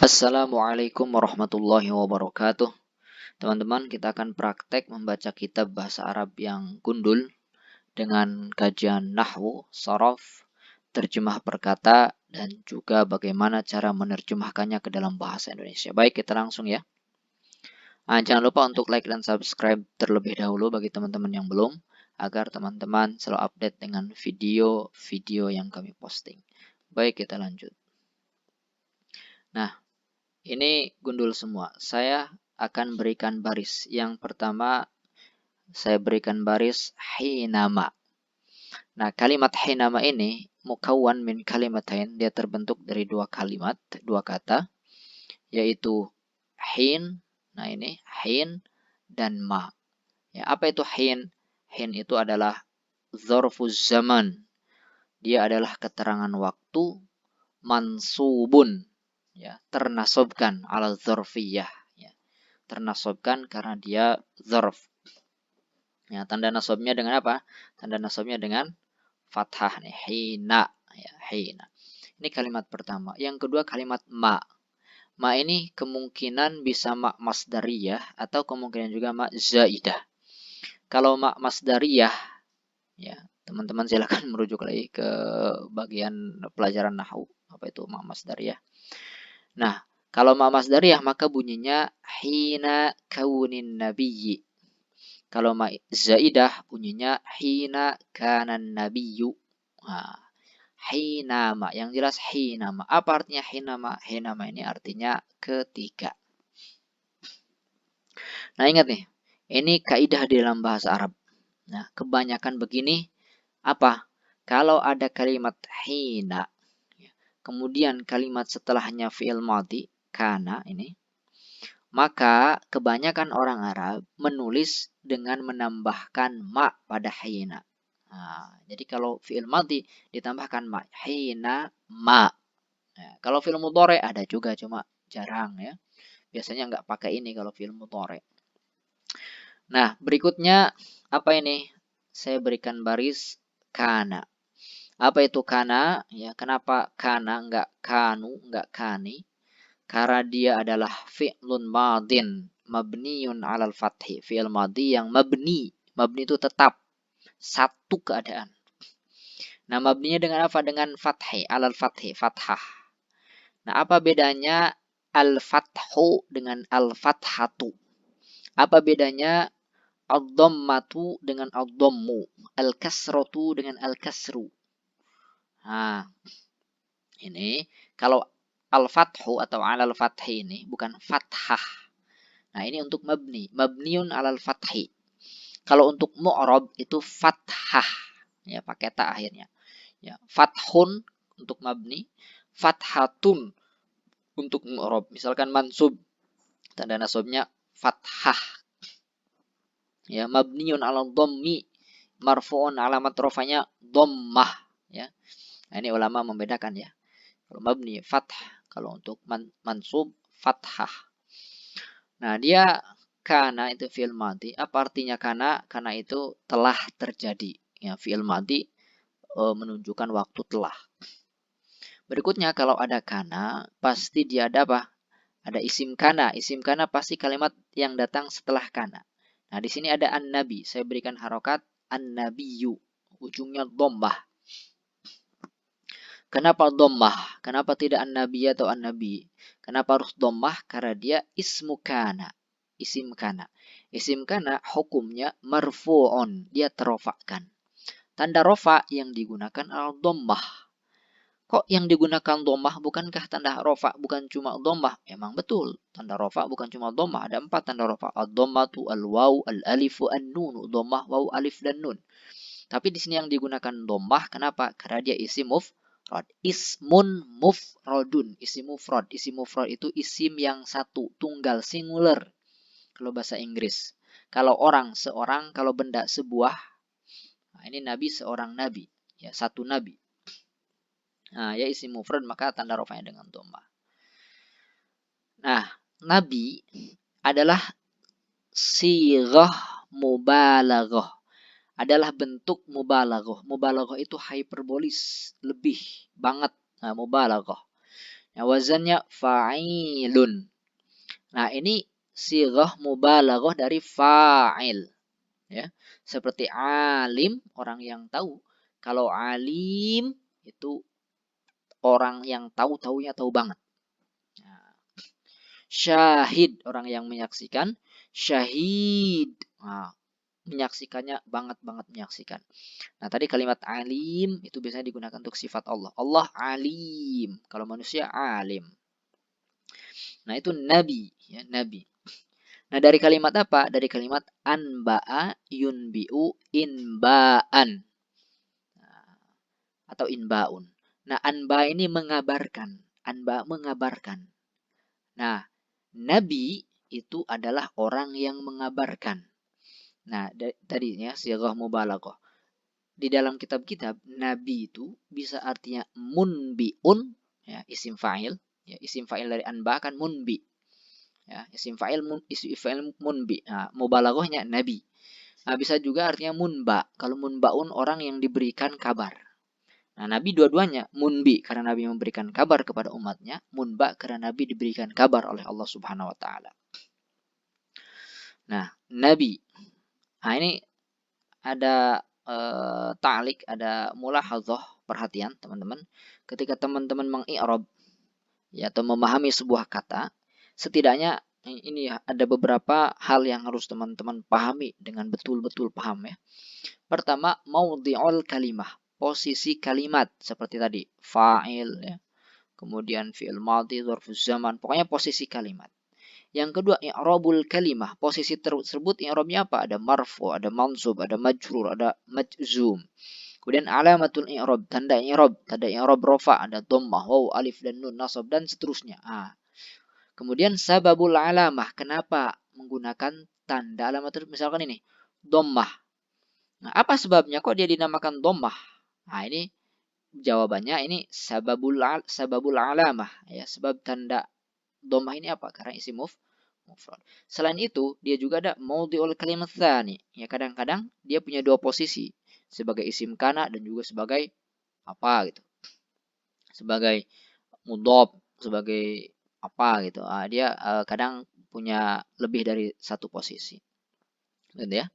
Assalamualaikum warahmatullahi wabarakatuh. Teman-teman, kita akan praktek membaca kitab bahasa Arab yang gundul dengan kajian nahwu, sharaf, terjemah perkata, dan juga bagaimana cara menerjemahkannya ke dalam bahasa Indonesia. Baik, kita langsung ya. Jangan lupa untuk like dan subscribe terlebih dahulu bagi teman-teman yang belum, agar teman-teman selalu update dengan video-video yang kami posting. Baik, kita lanjut. Nah, ini gundul semua. Saya akan berikan baris. Yang pertama, saya berikan baris hinama. Nah, kalimat hinama ini mukawwan min kalimatain. Dia terbentuk dari dua kalimat, dua kata, yaitu hin. Nah, ini hin dan ma. Ya, apa itu hin? Hin itu adalah dzarfuz zaman. Dia adalah keterangan waktu, mansubun, ya, ternasobkan ala dzarfiyah, ya. Ternasobkan karena dia dzarf. Ya, tanda nasabnya dengan apa? Tanda nasabnya dengan fathah nih, hina, ya, hina. Ini kalimat pertama. Yang kedua kalimat ma. Ma ini kemungkinan bisa ma masdariyah atau kemungkinan juga ma zaidah. Kalau ma masdariyah, ya, teman-teman silakan merujuk lagi ke bagian pelajaran nahwu, apa itu ma masdariyah. Nah, kalau ma masdariyah maka bunyinya hina kaunin nabiyyi. Kalau ma zaidah bunyinya hina kanan nabiyyu. Nah, hinama, yang jelas hinama. Apa artinya hinama? Hinama ini artinya ketika. Nah, ingat nih, ini kaidah di dalam bahasa Arab. Nah, kebanyakan begini apa? Kalau ada kalimat hina, kemudian kalimat setelahnya fi'il madhi, kana ini, maka kebanyakan orang Arab menulis dengan menambahkan ma pada hina. Nah, jadi kalau fi'il madhi ditambahkan ma, hina ma. Nah, kalau fi'il mudhari ada juga cuma jarang ya. Biasanya nggak pakai ini kalau fi'il mudhari. Nah, berikutnya apa ini? Saya berikan baris kana. Apa itu kana? Ya, kenapa kana nggak kanu, nggak kani? Karena dia adalah fi'lun madin mabniun alal fathi. Fi'il madhi yang mabni. Mabni itu tetap. Satu keadaan. Nah, mabninya dengan apa? Dengan fathi. Alal fathi. Fathah. Nah, apa bedanya al-fathu dengan al-fathatu? Apa bedanya ad-dhammatu dengan ad-dhammu? Al-kasratu dengan al-kasru? Nah, ini kalau al-fathu atau alal fathi ini bukan fathah. Nah, ini untuk mabni. Mabniun alal fathi. Kalau untuk mu'rab itu fathah. Ya, pakai ta akhirnya. Ya, fathun untuk mabni, fathatun untuk mu'rab. Misalkan mansub, tanda nasabnya fathah. Ya, mabniun alal dhammi, marfu'un alamat rafanya dhammah, ya. Nah, ini ulama membedakan ya. Kalau mabni fathah, kalau untuk mansub fathah. Nah, dia kana itu fi'il madhi. Apa artinya kana? Kana itu telah terjadi. Ya, fi'il madhi menunjukkan waktu telah. Berikutnya kalau ada kana, pasti dia ada apa? Ada isim kana. Isim kana pasti kalimat yang datang setelah kana. Nah, di sini ada an-nabi. Saya berikan harokat an-nabiyyu. Ujungnya dhammah. Kenapa dhammah? Kenapa tidak an-nabi atau an-nabi? Kenapa harus dhammah? Karena dia ismu kana. Isim kana. Isim kana hukumnya marfu'un. Dia terofakkan. Tanda rofa yang digunakan adalah dhammah. Kok yang digunakan dhammah bukankah tanda rofa bukan cuma dhammah? Emang betul. Tanda rofa bukan cuma dhammah. Ada 4 tanda rofa. Ad-dhammatu, al-waw, al-alifu, an-nunu. Dhammah, waw, alif, dan nun. Tapi di sini yang digunakan dhammah, kenapa? Karena dia isim mufrad. Ismun mufradun. Isim mufrad. Isim mufrad itu isim yang satu, tunggal, singular. Kalau bahasa Inggris. Kalau orang, seorang. Kalau benda, sebuah. Nah, ini nabi, seorang nabi. Ya, satu nabi. Nah, ya isim mufrad maka tanda rafa'nya dengan dhammah. Nah, nabi adalah sighah mubalaghah. Adalah bentuk mubalaghah. Mubalaghah itu hyperbolis, lebih banget. Nah, mubalaghah. Nah, wazannya fa'ilun. Nah, ini sighah mubalaghah dari fa'il. Ya, seperti alim, orang yang tahu. Kalau alim itu orang yang tahu, taunya tahu banget. Nah, syahid, orang yang menyaksikan. Syahid, nah, menyaksikannya banget menyaksikan. Nah, tadi kalimat alim itu biasanya digunakan untuk sifat Allah. Allah alim. Kalau manusia alim. Nah, itu nabi, ya, nabi. Nah, dari kalimat apa? Dari kalimat anba'a yunbi'u inba'an. Nah, atau inba'un. Nah, anba ini mengabarkan. Anba mengabarkan. Nah, nabi itu adalah orang yang mengabarkan. Nah, tadinya sighah mubalaghah. Di dalam kitab-kitab nabi itu bisa artinya munbiun, ya, isim fa'il, ya, isim fa'il dari anba kan munbi, ya, isim fa'il munbi. Nah, mubalaghahnya nabi. Nah, bisa juga artinya munba. Kalau munbaun orang yang diberikan kabar. Nah, nabi dua-duanya, munbi karena nabi memberikan kabar kepada umatnya, munba karena nabi diberikan kabar oleh Allah Subhanahu wa taala. Nah, nabi. Nah, ini ada ta'lik, ada mulahadzah, perhatian teman-teman. Ketika teman-teman mengi'rab, ya, atau memahami sebuah kata, setidaknya ini ya, ada beberapa hal yang harus teman-teman pahami dengan betul-betul paham, ya. Pertama, maudhi'ul kalimah, posisi kalimat seperti tadi, fa'il, ya. Kemudian fi'il madhi, dzarfuz zaman, pokoknya posisi kalimat. Yang kedua, i'rabul kalimah. Posisi tersebut i'rabnya apa? Ada marfu, ada mansub, ada majrur, ada majzum. Kemudian alamatul i'rab, tanda i'rab rafa, ada dhammah, waw, alif dan nun, nasab dan seterusnya. Kemudian sababul alamah, kenapa menggunakan tanda alamat tersebut? Misalkan ini, dhammah. Nah, apa sebabnya kok dia dinamakan dhammah? Nah, ini jawabannya ini sababul alamah, ya, sebab tanda dhammah ini apa? Karena isim mufrad. Selain itu, dia juga ada maudhi'ul kalimat tsani. Ya, kadang-kadang dia punya dua posisi, sebagai isim kana dan juga sebagai apa gitu. Sebagai mudhof, sebagai apa gitu. Dia kadang punya lebih dari satu posisi. Gitu ya.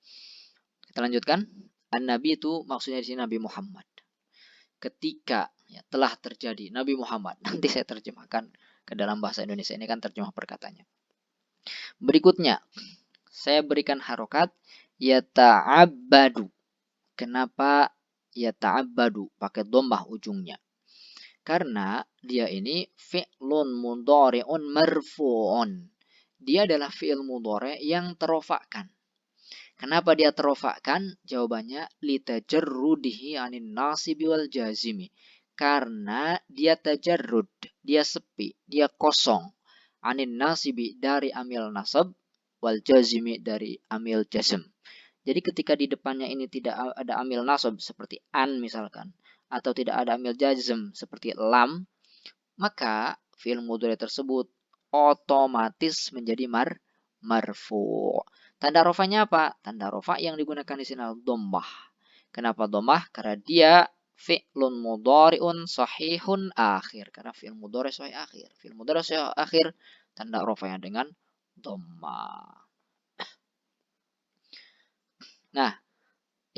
Kita lanjutkan. An-Nabi itu maksudnya di sini Nabi Muhammad. Ketika ya, telah terjadi Nabi Muhammad. Nanti saya terjemahkan ke dalam bahasa Indonesia. Ini kan terjemah perkataannya. Berikutnya, saya berikan harokat yata'abbadu. Kenapa yata'abbadu? Pakai dhammah ujungnya. Karena dia ini fi'lun mudhari'un marfu'un. Dia adalah fi'il mudhari' yang terofakkan. Kenapa dia terofakkan? Jawabannya litajarrudihi anin nasibi wal jazimi. Karena dia tajarrud, dia sepi, dia kosong. Anin nasibi dari amil nasab, wal jazimi dari amil jazm. Jadi ketika di depannya ini tidak ada amil nasab seperti an misalkan, atau tidak ada amil jazm seperti lam, maka fi'il mudhari tersebut otomatis menjadi marfu. Tanda rofanya apa? Tanda rofa yang digunakan di sini adalah dhammah. Kenapa dhammah? Karena dia fi'lun mudhari'un sahihun akhir. Karena fi'il mudhari' sahih akhir. Fi'il mudhari' sahih akhir, tanda rofanya dengan dhammah. Nah,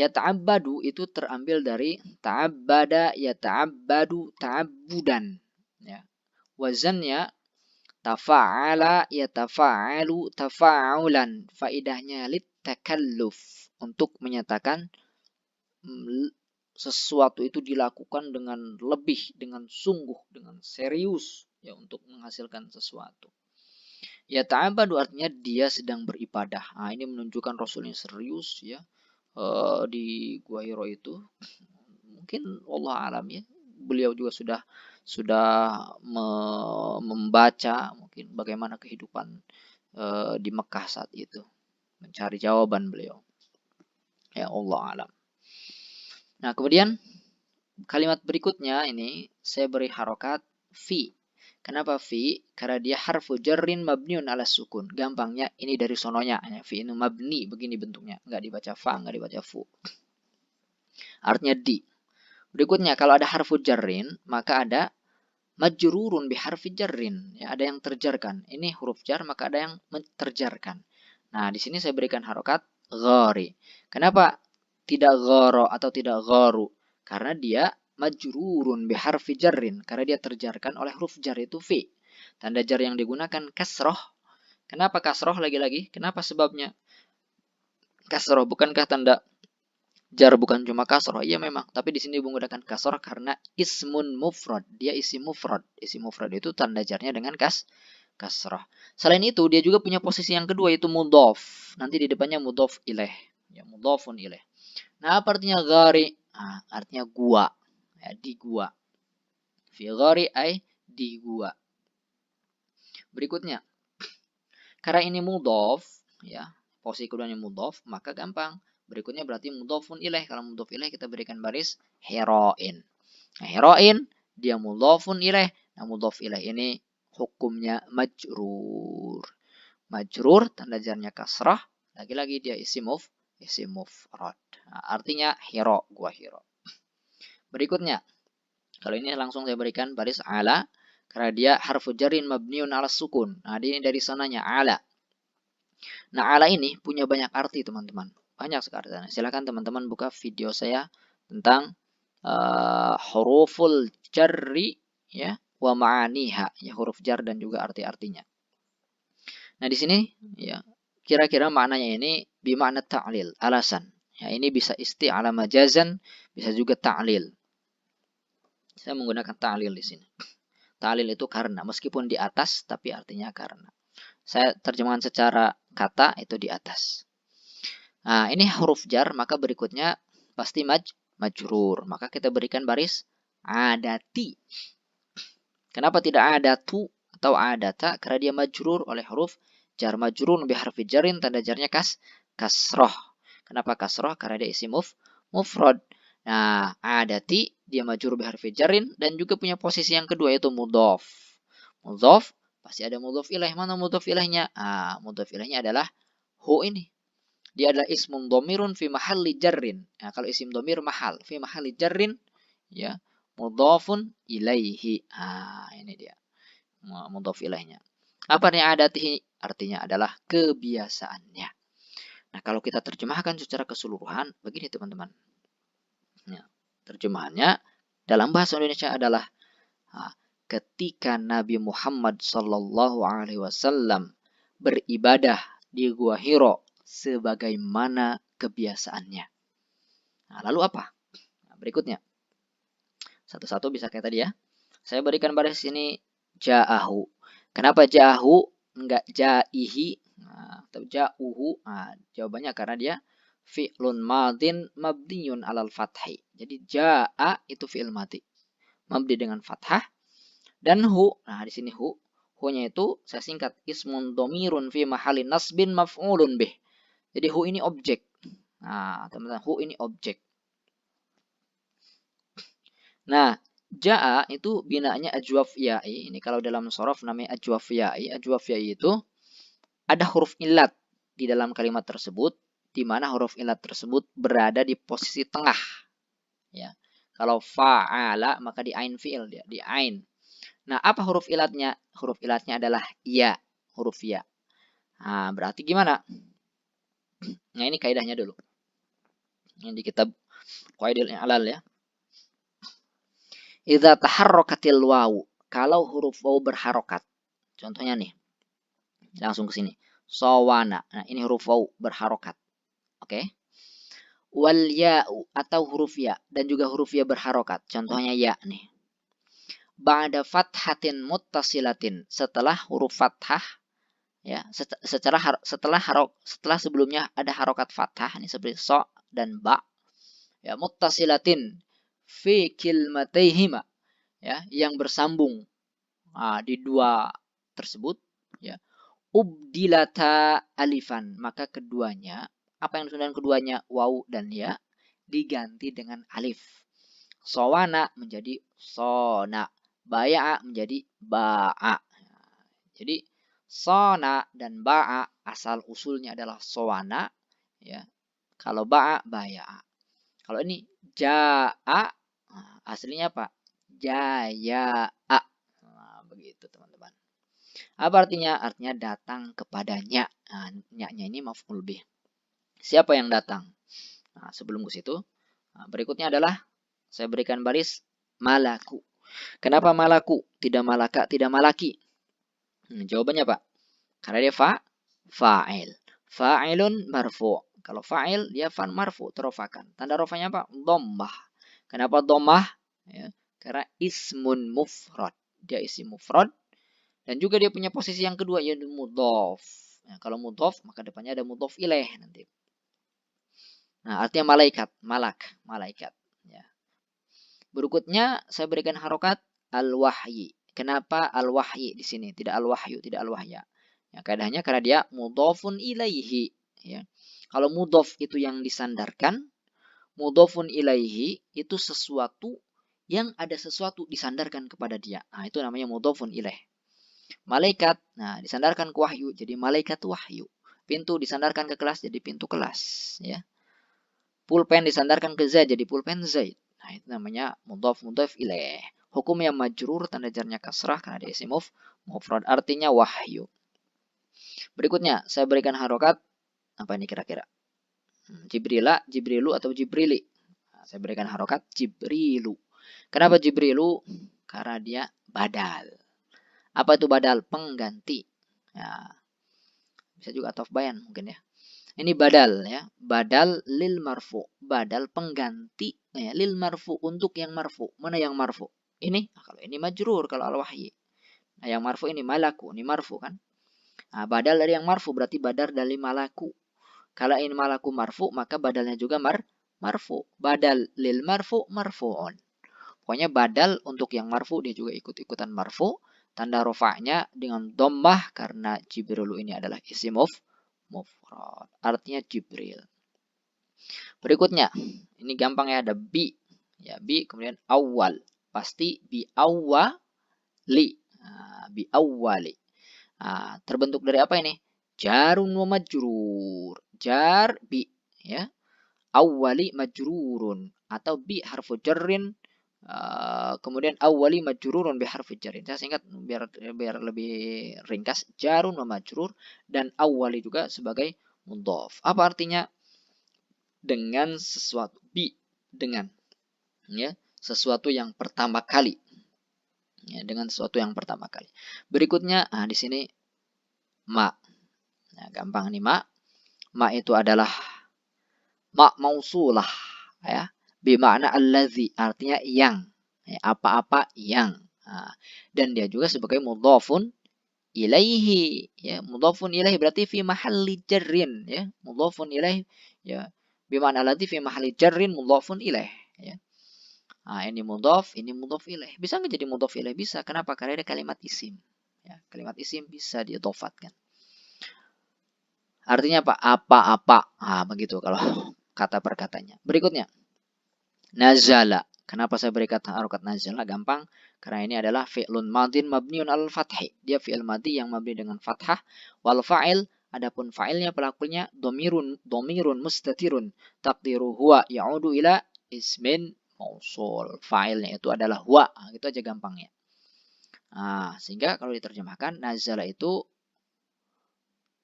yata'abbadu itu terambil dari ta'abbada yata'abbadu ta'abbudan. Ya. Wazannya tafa'ala yatafa'alu tafa'ulan. Faidahnya litakalluf, untuk menyatakan sesuatu itu dilakukan dengan lebih, dengan sungguh, dengan serius, ya, untuk menghasilkan sesuatu. Ya, ta'abadu artinya dia sedang beribadah. Nah, ini menunjukkan Rasul yang serius, ya, di Gua Hiro itu. Mungkin Allah alam, ya, beliau juga sudah membaca mungkin bagaimana kehidupan di Mekah saat itu, mencari jawaban beliau. Ya, Allah alam. Nah, kemudian kalimat berikutnya ini saya beri harokat fi. Kenapa fi? Karena dia harfu jarrin mabniun ala sukun. Gampangnya ini dari sononya. Fi ini mabni, begini bentuknya. Nggak dibaca fa, nggak dibaca fu. Artinya di. Berikutnya, kalau ada harfu jarrin, maka ada majrurun biharfi jarrin. Ya, ada yang terjarkan. Ini huruf jar maka ada yang terjarkan. Nah, di sini saya berikan harokat ghari. Kenapa tidak gharo atau tidak gharu? Karena dia majrurun biharfi jarrin. Karena dia terjarkan oleh huruf jar itu fi. Tanda jar yang digunakan kasroh. Kenapa kasroh lagi-lagi? Kenapa sebabnya kasroh? Bukankah tanda jar bukan cuma kasroh? Iya memang. Tapi di sini menggunakan kasroh karena ismun mufrad. Dia isim mufrad. Isim mufrad itu tanda jarnya dengan kasroh. Selain itu dia juga punya posisi yang kedua yaitu mudhof. Nanti di depannya mudhof ilaih. Ya, mudhofun ilaih. Nah, apa artinya ghari? Nah, artinya gua. Ya, di gua. Fi ghari ay di gua. Berikutnya, karena ini mudhof, ya, posisi keduanya mudhof, maka gampang. Berikutnya berarti mudhofun ilaih. Kalau mudhof ilaih kita berikan baris heroin. Nah, heroin dia mudhofun ilaih. Nah, mudhof ilaih ini hukumnya majrur. Majrur tanda jarnya kasrah. Lagi-lagi dia isim mufrad. Nah, artinya hero, gua hero. Berikutnya, kalau ini langsung saya berikan baris ala karena dia harfu jarin mabniun ala sukun. Nah, ini dari sananya ala. Nah, ala ini punya banyak arti, teman-teman. Banyak sekali. Silakan teman-teman buka video saya tentang huruful jarri ya wa ma'aniha, ya, huruf jar dan juga arti-artinya. Nah, di sini ya kira-kira maknanya ini bimakna ta'lil, alasan. Ya, ini bisa isti'ala majazan, bisa juga ta'lil. Saya menggunakan ta'lil di sini. Ta'lil itu karena, meskipun di atas tapi artinya karena. Saya terjemahkan secara kata itu di atas. Nah, ini huruf jar, maka berikutnya pasti majrur. Maka kita berikan baris adati. Kenapa tidak adatu atau adata? Karena dia majrur oleh huruf jar. Majrur biharfi jarin, tanda jarnya kasroh. Kenapa kasroh? Karena dia isim mufrad. Nah, adati dia majrur biharfi jarin dan juga punya posisi yang kedua yaitu mudhof. Mudhof pasti ada mudhof ilaih. Mana mudhof ilaihnya? Mudhof ilaihnya adalah hu ini. Dia adalah ismun domirun fi mahalli jarrin. Nah, kalau isim domir mahal fi mahalli jarrin, ya, mudhofun ilaihi. Ini dia mudhof ilaihnya. Apa artinya adatihi? Artinya adalah kebiasaannya. Nah, kalau kita terjemahkan secara keseluruhan, begini teman-teman. Ya, terjemahannya dalam bahasa Indonesia adalah ketika Nabi Muhammad Sallallahu Alaihi Wasallam beribadah di Gua Hiro sebagaimana kebiasaannya. Nah, lalu apa? Nah, berikutnya. Satu-satu bisa kayak tadi ya. Saya berikan baris ini ja'ahu. Kenapa ja'ahu enggak ja'ihi? Nah, atau ja'uhu? Nah, jawabannya karena dia fi'lun madin mabniyun alal fathi. Jadi ja'a itu fi'il madi. Mabdi dengan fathah. Dan hu, nah di sini hu-nya itu saya singkat ismun domirun fi mahalin nasbin maf'ulun bih. Jadi hu ini objek. Nah, teman-teman, hu ini objek. Nah, ja'a itu binaannya ajwaf ya'i. Ini kalau dalam sorof namanya ajwaf ya'i. Ajwaf ya'i itu ada huruf ilat di dalam kalimat tersebut, di mana huruf ilat tersebut berada di posisi tengah. Ya. Kalau fa'ala maka di ain fi'il dia, di ain. Nah, apa huruf ilatnya? Huruf ilatnya adalah ya, huruf ya. Nah, berarti gimana? Nah, ini kaidahnya dulu. Ini di kitab Qaidul I'lal ya. Idza taharrakatil wawu, kalau huruf wawu berharokat. Contohnya nih. Langsung ke sini. Sawana. Nah, ini huruf wawu berharokat. Oke. Wal ya'u atau huruf ya dan juga huruf ya berharokat. Contohnya ya nih. Ba'da fathatin muttasilatin, setelah huruf fathah ya, setelah sebelumnya ada harokat fathah nih seperti so dan ba. Ya, muttasilatin fi kilmataihima, ya, yang bersambung di dua tersebut, ya, ubdilata alifan, maka keduanya, apa yang disebutkan keduanya, waw dan ya, diganti dengan alif. Sawana menjadi sona, baya'a menjadi ba'a. Jadi sona dan ba'a asal usulnya adalah sawana, ya. Kalau ba'a baya'a. Kalau ini ja'a aslinya apa? Jaya'a. teman-teman. Apa artinya? Artinya datang kepadanya. Nah, nya-nya ini maf'ul bih. Siapa yang datang? Nah, sebelum ke situ, berikutnya adalah saya berikan baris malaku. Kenapa malaku? Tidak malaka, tidak malaki. Jawabannya Pak. Karena dia fa'il. Fa'ilun marfu'. Kalau fa'il dia marfu, terofakan. Tanda rofanya apa? Dhammah. Kenapa dhammah? Ya, karena ismun mufrad. Dia isim mufrad. Dan juga dia punya posisi yang kedua yaitu mudhof. Nah, kalau mudhof maka depannya ada mudhof ilaih nanti. Nah, artinya malaikat, malaikat. Ya. Berikutnya saya berikan harokat al-wahyi. Kenapa al-wahyi di sini? Tidak al-wahyu, tidak al-wahya. Ya, kaidahnya karena dia mudhofun ilaihi. Ya. Kalau mudhof itu yang disandarkan, mudhofun ilaihi itu sesuatu yang ada sesuatu disandarkan kepada dia. Nah, itu namanya mudhofun ilaih. Malaikat, nah disandarkan ke wahyu, jadi malaikat wahyu. Pintu disandarkan ke kelas, jadi pintu kelas. Ya. Pulpen disandarkan ke Zaid, jadi pulpen Zaid. Nah itu namanya mudhaf ilaih. Hukum yang majrur, tanda jarnya kasrah karena dia isim mufrad, artinya wahyu. Berikutnya, saya berikan harokat, apa ini kira-kira? Jibrila, Jibrilu atau Jibrili. Nah, saya berikan harokat Jibrilu. Kenapa Jibrilu? Karena dia badal. Apa itu badal? Pengganti. Ya, bisa juga ataf bayan mungkin ya. Ini badal ya. Badal lil marfu. Badal pengganti ya, lil marfu untuk yang marfu. Mana yang marfu? Ini. Nah, kalau ini majrur kalau al-wahyi. Nah, yang marfu ini malaku. Ini marfu kan. Nah, badal dari yang marfu berarti badal dari malaku. Kalau ini malaku marfu maka badalnya juga marfu. Badal lil marfu marfu'un. Pokoknya badal untuk yang marfu dia juga ikut-ikutan marfu. Tanda rofa'nya dengan dhammah karena Jibrilu ini adalah isim mufrad. Artinya Jibril. Berikutnya, ini gampang ya, ada bi. Ya, bi kemudian awal. Pasti bi awali. Nah, bi awali. Nah, terbentuk dari apa ini? Jarun wa majrur. Jar bi ya. Awali majrurun atau bi harfu jarrin. Kemudian awali majrurun bi harfi jarrin. Saya singkat biar lebih ringkas. Jarun wa majrur dan awali juga sebagai mudhaf. Apa artinya? Dengan sesuatu bi dengan ya, sesuatu yang pertama kali. Ya, dengan sesuatu yang pertama kali. Berikutnya di sini ma. Nah, gampang nih ma. Ma itu adalah ma mausulah ya. Bimakna allazi, artinya yang, apa-apa yang. Nah, dan dia juga sebagai mudhafun ilaihi, ya. Mudhafun ilaihi berarti fi mahalli jarrin, ya. Mudhafun ilaihi, ya. Bimakna allazi fi mahalli jarrin mudhafun ilaihi, ya. Nah, ini mudhaf ilaih. Bisa nggak jadi mudhaf ilaih? Bisa. Kenapa? Karena ada kalimat isim. Ya, kalimat isim bisa diidhofatkan. Artinya apa? Apa-apa. Nah, begitu kalau kata perkatanya. Berikutnya. Nazala. Kenapa saya beri kata harokat nazala? Gampang. Karena ini adalah fi'lun madin mabniun al-fathi. Dia fi'il madhi yang mabni dengan fathah. Wal fa'il. Adapun fa'ilnya pelakunya domirun mustatirun. Taqdiru huwa ya'udu ila ismin mausul. Fa'ilnya itu adalah huwa. Gitu aja gampangnya. Nah, sehingga kalau diterjemahkan nazala itu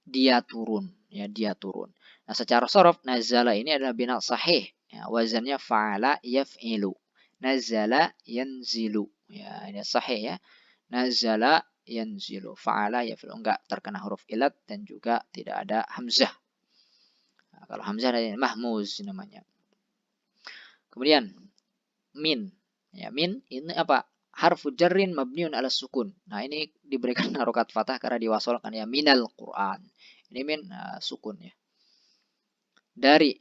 dia turun. Ya, dia turun. Nah, secara sorof nazala ini adalah bina sahih. Ya, wazannya fa'ala yaf'ilu. Nazala yanzilu. Ya, ini sahih ya. Nazala yanzilu. Fa'ala yaf'ilu. Enggak terkena huruf ilat dan juga tidak ada hamzah. Nah, kalau hamzah ada mahmuz namanya. Kemudian min. Ya, min ini apa? Harfu jarrin mabniun ala sukun. Nah, ini diberikan harokat fathah karena diwasolkan ya minal Qur'an. Ini min sukun ya. Dari.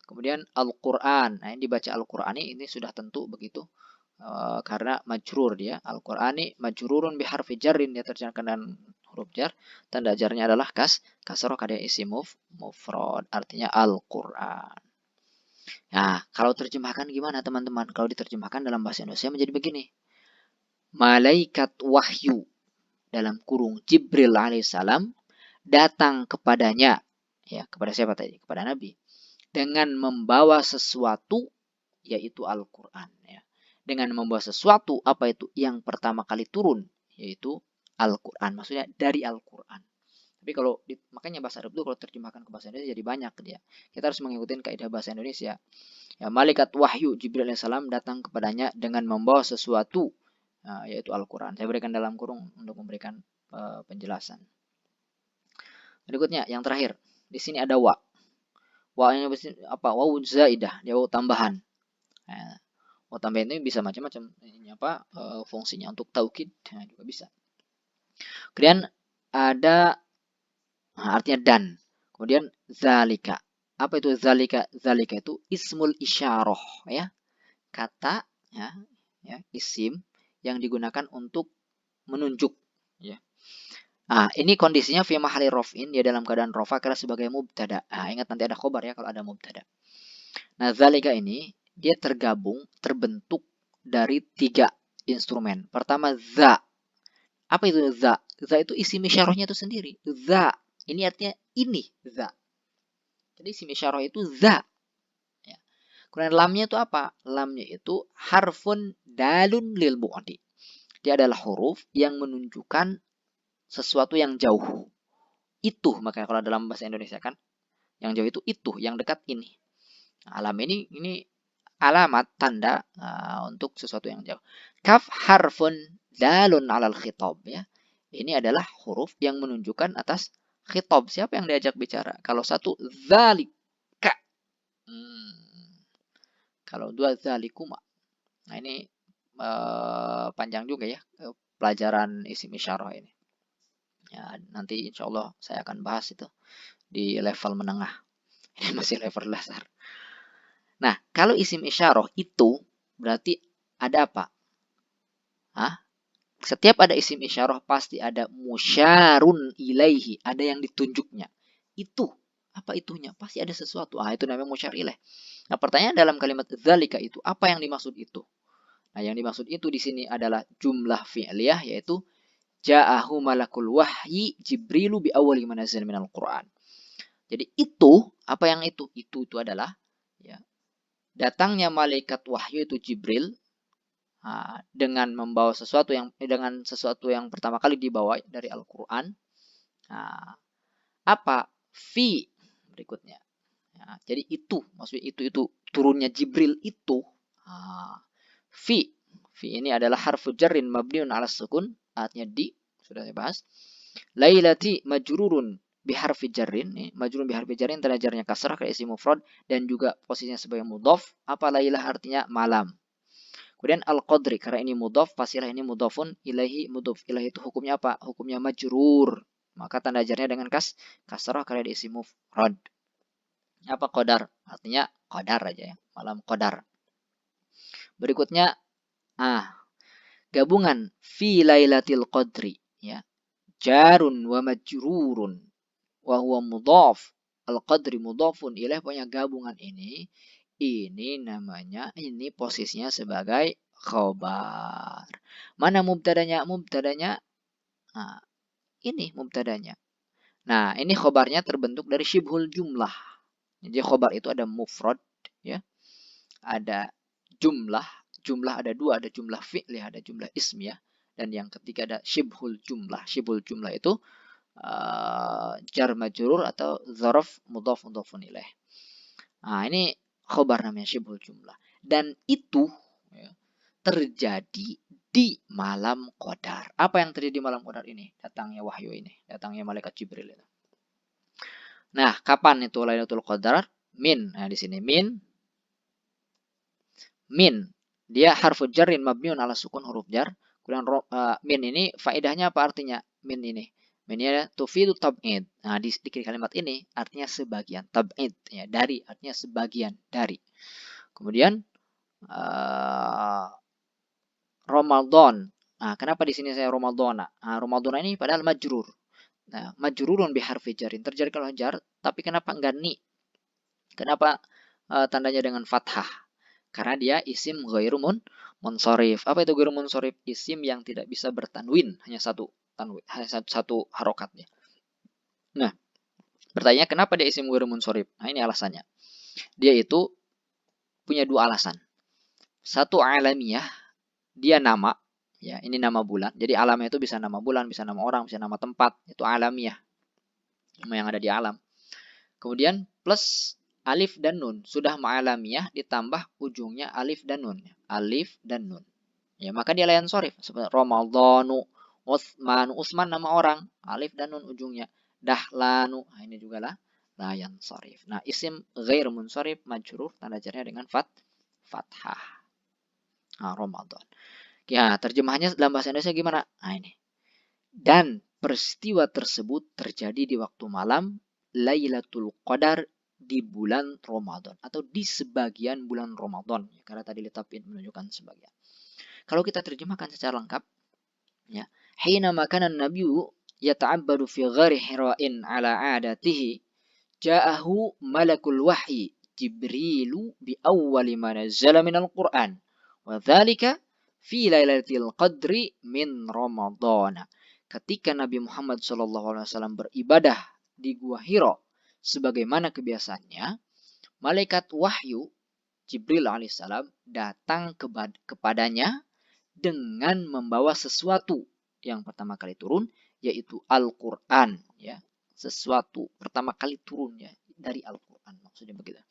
Kemudian Al-Quran. Nah, ini dibaca Al-Qur'ani ini sudah tentu begitu. Karena majrur dia. Al-Qur'ani majrurun biharfi jarrin. Dia terjemahkan dengan huruf jar. Tanda jarnya adalah kasroh kada isim mufrad. Artinya Al-Qur'an. Nah, kalau terjemahkan gimana teman-teman? Kalau diterjemahkan dalam bahasa Indonesia menjadi begini. Malaikat wahyu dalam kurung Jibril alaihissalam datang kepadanya. Ya, kepada siapa tadi? Kepada Nabi. Dengan membawa sesuatu, yaitu Al-Quran. Ya. Dengan membawa sesuatu, apa itu? Yang pertama kali turun, yaitu Al-Quran. Maksudnya dari Al-Quran. Tapi kalau makanya bahasa Arab itu kalau terjemahkan ke bahasa Indonesia jadi banyak dia. Kita harus mengikuti kaidah bahasa Indonesia. Ya, malaikat wahyu Jibril alaihissalam datang kepadanya dengan membawa sesuatu, yaitu Al-Quran. Saya berikan dalam kurung untuk memberikan penjelasan. Berikutnya yang terakhir. Di sini ada wa. Wa ini apa? Wawu zaidah, dia wawu tambahan. Nah, wawu tambahan ini bisa macam-macam. Ini apa? Fungsinya untuk taukid juga bisa. Kemudian ada artinya dan. Kemudian zalika. Apa itu zalika? Zalika itu ismul isyarah, ya. Kata, ya, isim yang digunakan untuk menunjuk, ya. Nah, ini kondisinya fi mahali raf'in, dia dalam keadaan rafa karena sebagai mubtada. Nah, ingat nanti ada khobar ya kalau ada mubtada. Nah, zalika ini dia terbentuk dari 3 instrumen. Pertama za. Apa itu za? Za itu isim isyarahnya itu sendiri. Za. Ini artinya ini za. Jadi isim isyarah itu za. Ya. Kemudian lamnya itu apa? Lamnya itu harfun dalun lil bu'di. Dia adalah huruf yang menunjukkan sesuatu yang jauh. Itu, makanya kalau dalam bahasa Indonesia kan, yang jauh itu, yang dekat ini. Nah, alam ini alamat, tanda untuk sesuatu yang jauh. Kaf harfun dalun alal khitab, ya. Ini adalah huruf yang menunjukkan atas khitab. Siapa yang diajak bicara? Kalau satu, zalika. Kalau dua, zalikuma. Nah, ini panjang juga ya pelajaran isim isyarah ini. Ya, nanti insya Allah saya akan bahas itu di level menengah. Ini masih level dasar. Nah, kalau isim isyarah itu berarti ada apa? Setiap ada isim isyarah pasti ada musyarun ilaihi, ada yang ditunjuknya. Itu, apa itunya? Pasti ada sesuatu. Itu namanya musyar ilaih. Nah, pertanyaan dalam kalimat dzalika itu, apa yang dimaksud itu? Nah, yang dimaksud itu di sini adalah jumlah fi'liyah, yaitu ja'ahu malakul wahyi Jibrilu bi awwali manazil minal Qur'an. Jadi itu, apa yang itu? Itu adalah ya, datangnya malaikat wahyu itu Jibril dengan membawa sesuatu yang pertama kali dibawa dari Al-Qur'an. Apa? Fi berikutnya. Ya, jadi itu, maksudnya itu turunnya Jibril itu. Fi ini adalah harfu jarrin mabniun ala sukun, artinya di, sudah saya bahas. Lailati majrurun biharfi jarrin, majrurun biharfi jarrin, tanda jarnya kasrah ke isim mufrad dan juga posisinya sebagai mudhaf. Apa lailah artinya malam. Kemudian al-qadri, karena ini mudhaf, pastilah ini mudhafun ilaihi, mudhaf ilaihi itu hukumnya apa? Hukumnya majrur. Maka tanda jarnya dengan kasrah karena di isim mufrad. Apa qadar? Artinya qadar aja ya, malam qadar. Berikutnya gabungan fi lailatul qadri, ya. Jarun wa majrurun wa huwa mudhaf. Al-qadri mudhafun ilaih, pokoknya gabungan ini namanya, ini posisinya sebagai khobar. Mana mubtadanya? Mubtadanya ini mubtadanya. Nah, ini khobarnya terbentuk dari syibhul jumlah. Jadi khobar itu ada mufrad, ya. Ada jumlah ada 2, ada jumlah fi'li, ada jumlah ismiyah, dan yang ketiga ada syibhul jumlah. Syibhul jumlah itu jar majrur atau dzaraf mudhaf mudhafun ilaih. Ini khobar namanya syibhul jumlah. Dan itu ya, terjadi di malam qadar. Apa yang terjadi di malam qadar ini? Datangnya wahyu ini, datangnya malaikat Jibril itu. Nah, kapan itu Lailatul Qadar? Min. Nah, di sini min. Dia harfu jarrin mabniun ala sukun, huruf jar. Kemudian min ini faedahnya apa artinya? Min ini Minnya tufidu tab'id. Nah, di kalimat ini artinya sebagian. Tab'id, ya, dari, artinya sebagian, dari. Kemudian Ramadan. Nah, kenapa di sini saya Ramadana? Ramadana ini padahal majrur. Nah, majrurun biharfi jarin. Terjadi kalau jar, tapi kenapa enggak ni? Kenapa tandanya dengan fathah? Karena dia isim ghairu munsharif. Apa itu ghairu munsharif? Isim yang tidak bisa bertanwin, hanya satu harokatnya. Nah, pertanyaannya kenapa dia isim ghairu munsharif? Nah, ini alasannya. Dia itu punya 2 alasan. Satu alamiah, dia nama, Ya, ini nama bulan. Jadi alamnya itu bisa nama bulan, bisa nama orang, bisa nama tempat. Itu alamiah. Nama yang ada di alam. Kemudian plus alif dan nun. Sudah ma'alamiah ditambah ujungnya alif dan nun. Alif dan nun. Ya, maka dia layan sorif. Seperti Ramadhanu, Utsman. Utsman nama orang. Alif dan nun ujungnya. Dahlanu. Nah, ini juga lah layan sorif. Nah, isim ghair munsharif majrur tanda jarnya dengan fathah. Nah, Ramadan. Ya, terjemahannya dalam bahasa Indonesia gimana? Nah, ini. Dan peristiwa tersebut terjadi di waktu malam Lailatul Qadar di bulan Ramadan atau di sebagian bulan Ramadan. Ya, karena tadi letapin menunjukkan sebagian. Kalau kita terjemahkan secara lengkap, ya, hina makanan nabiyyu yata'abbadu fi ghari hira'in ala adatihi ja'ahu malakul wahyi Jibrilu bi awwali ma nazzala minal Qur'an wa dzalika fi lailatul qadri min Ramadhan. Ketika Nabi Muhammad SAW beribadah di Gua Hira sebagaimana kebiasaannya, malaikat wahyu Jibril alaihissalam datang kepadanya dengan membawa sesuatu yang pertama kali turun, yaitu Al-Quran. Ya, sesuatu pertama kali turun ya dari Al-Quran, maksudnya begitu.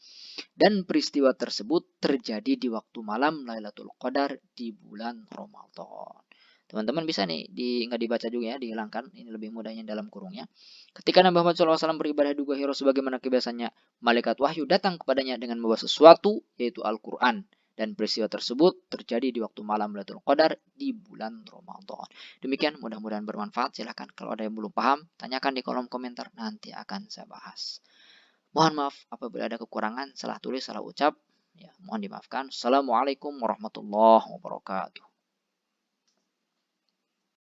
Dan peristiwa tersebut terjadi di waktu malam Lailatul Qadar di bulan Ramadan. Teman-teman bisa nih, nggak dibaca juga ya, dihilangkan. Ini lebih mudahnya dalam kurungnya. Ketika Nabi Muhammad SAW beribadah di Gua Hira sebagaimana kebiasaannya, malaikat wahyu datang kepadanya dengan membawa sesuatu, yaitu Al-Quran. Dan peristiwa tersebut terjadi di waktu malam Lailatul Qadar di bulan Ramadan. Demikian, mudah-mudahan bermanfaat. Silahkan kalau ada yang belum paham, tanyakan di kolom komentar. Nanti akan saya bahas. Mohon maaf apabila ada kekurangan, salah tulis, salah ucap. Ya, mohon dimaafkan. Assalamualaikum warahmatullahi wabarakatuh.